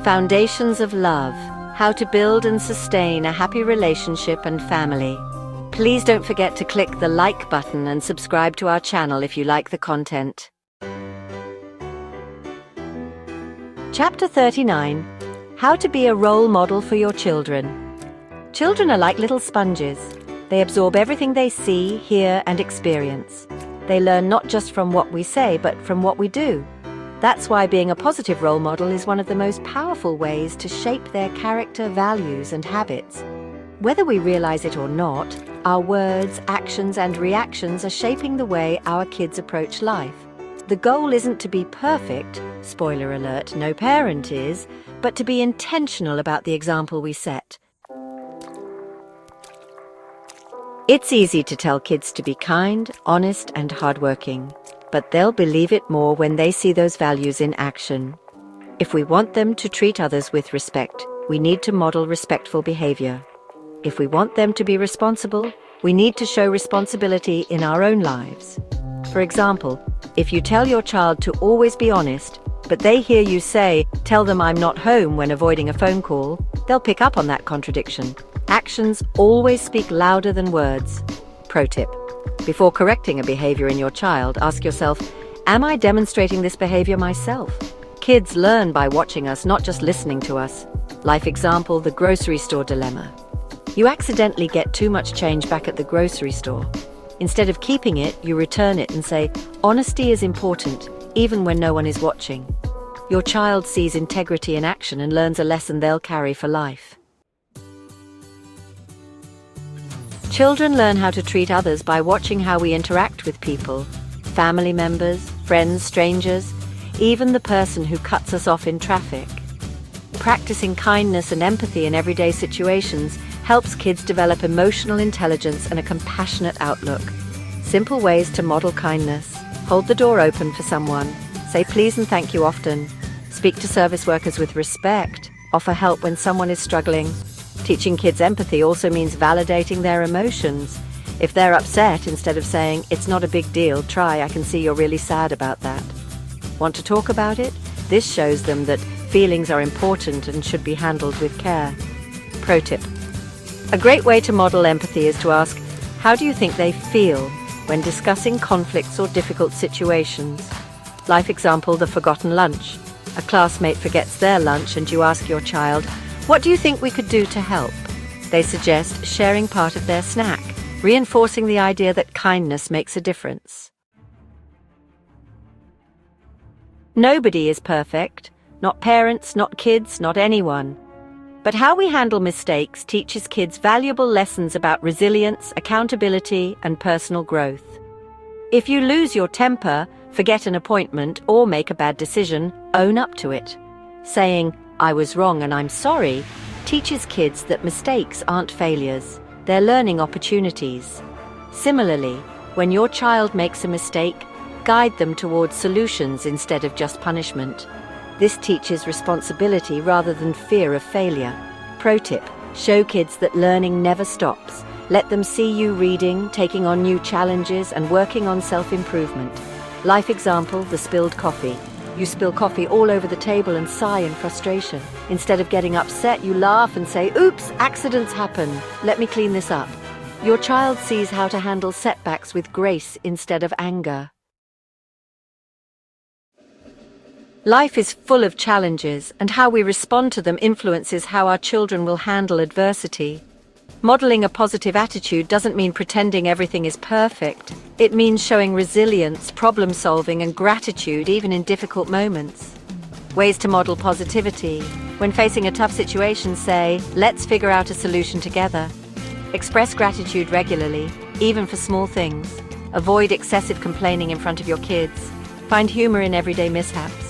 Foundations of Love: How to Build and Sustain a Happy Relationship and Family. Please don't forget to click the like button and subscribe to our channel if you like the content. Chapter 39. How to be a role model for your children. Children are like little sponges. They absorb everything they see, hear, and experience. They learn not just from what we say, but from what we do. That's why being a positive role model is one of the most powerful ways to shape their character, values, and habits. Whether we realize it or not, our words, actions, and reactions are shaping the way our kids approach life. The goal isn't to be perfect, spoiler alert, no parent is, but to be intentional about the example we set. It's easy to tell kids to be kind, honest, and hardworking, but they'll believe it more when they see those values in action. If we want them to treat others with respect, we need to model respectful behavior. If we want them to be responsible, we need to show responsibility in our own lives. For example, if you tell your child to always be honest, but they hear you say, "Tell them I'm not home," when avoiding a phone call, they'll pick up on that contradiction. Actions always speak louder than words. Pro tip: before correcting a behavior in your child, ask yourself, am I demonstrating this behavior myself? Kids learn by watching us, not just listening to us. Life example: the grocery store dilemma. You accidentally get too much change back at the grocery store. Instead of keeping it, you return it and say, "Honesty is important, even when no one is watching." Your child sees integrity in action and learns a lesson they'll carry for life. Children learn how to treat others by watching how we interact with people: family members, friends, strangers, even the person who cuts us off in traffic. Practicing kindness and empathy in everyday situations helps kids develop emotional intelligence and a compassionate outlook. Simple ways to model kindness: hold the door open for someone, say please and thank you often, speak to service workers with respect, offer help when someone is struggling. Teaching kids empathy also means validating their emotions. If they're upset, instead of saying, "It's not a big deal, try, I can see you're really sad about that." Want to talk about it? This shows them that feelings are important and should be handled with care. Pro tip: a great way to model empathy is to ask, how do you think they feel when discussing conflicts or difficult situations? Life example: the forgotten lunch. A classmate forgets their lunch and you ask your child, "What do you think we could do to help?" They suggest sharing part of their snack, reinforcing the idea that kindness makes a difference. Nobody is perfect. Not parents, not kids, not anyone. But how we handle mistakes teaches kids valuable lessons about resilience, accountability, and personal growth. If you lose your temper, forget an appointment, or make a bad decision, own up to it. Saying, "I was wrong and I'm sorry," teaches kids that mistakes aren't failures, they're learning opportunities. Similarly, when your child makes a mistake, guide them towards solutions instead of just punishment. This teaches responsibility rather than fear of failure. Pro tip: show kids that learning never stops. Let them see you reading, taking on new challenges, and working on self-improvement. Life example: the spilled coffee. You spill coffee all over the table and sigh in frustration. Instead of getting upset, you laugh and say, "Oops, accidents happen. Let me clean this up." Your child sees how to handle setbacks with grace instead of anger. Life is full of challenges, and how we respond to them influences how our children will handle adversity. Modeling a positive attitude doesn't mean pretending everything is perfect. It means showing resilience, problem-solving, and gratitude even in difficult moments. Ways to model positivity: when facing a tough situation, say, "Let's figure out a solution together." Express gratitude regularly, even for small things. Avoid excessive complaining in front of your kids. Find humor in everyday mishaps.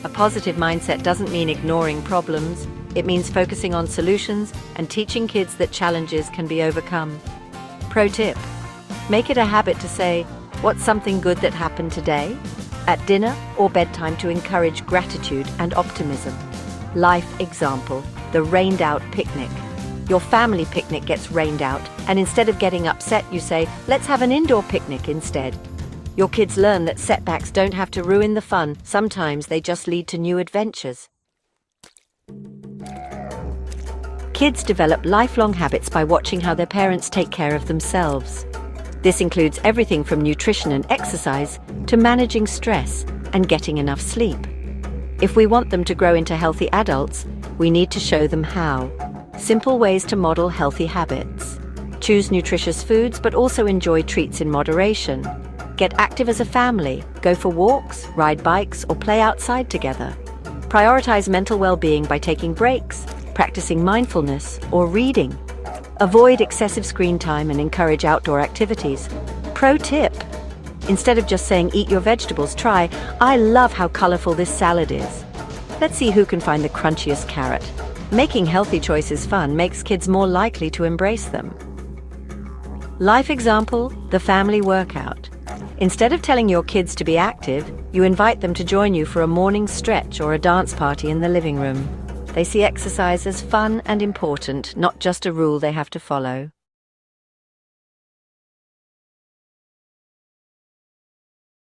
A positive mindset doesn't mean ignoring problems. It means focusing on solutions and teaching kids that challenges can be overcome. Pro tip: make it a habit to say, "What's something good that happened today?" at dinner or bedtime to encourage gratitude and optimism. Life example: the rained out picnic. Your family picnic gets rained out, and instead of getting upset, you say, "Let's have an indoor picnic instead." Your kids learn that setbacks don't have to ruin the fun. Sometimes they just lead to new adventures. Kids develop lifelong habits by watching how their parents take care of themselves. This includes everything from nutrition and exercise to managing stress and getting enough sleep. If we want them to grow into healthy adults, we need to show them how. Simple ways to model healthy habits. Choose nutritious foods, but also enjoy treats in moderation. Get active as a family, go for walks, ride bikes, or play outside together. Prioritize mental well-being by taking breaks, practicing mindfulness, or reading. Avoid excessive screen time and encourage outdoor activities. Pro tip: instead of just saying eat your vegetables, try, I love how colorful this salad is. Let's see who can find the crunchiest carrot. Making healthy choices fun makes kids more likely to embrace them. Life example: the family workout. Instead of telling your kids to be active, you invite them to join you for a morning stretch or a dance party in the living room. They see exercise as fun and important, not just a rule they have to follow.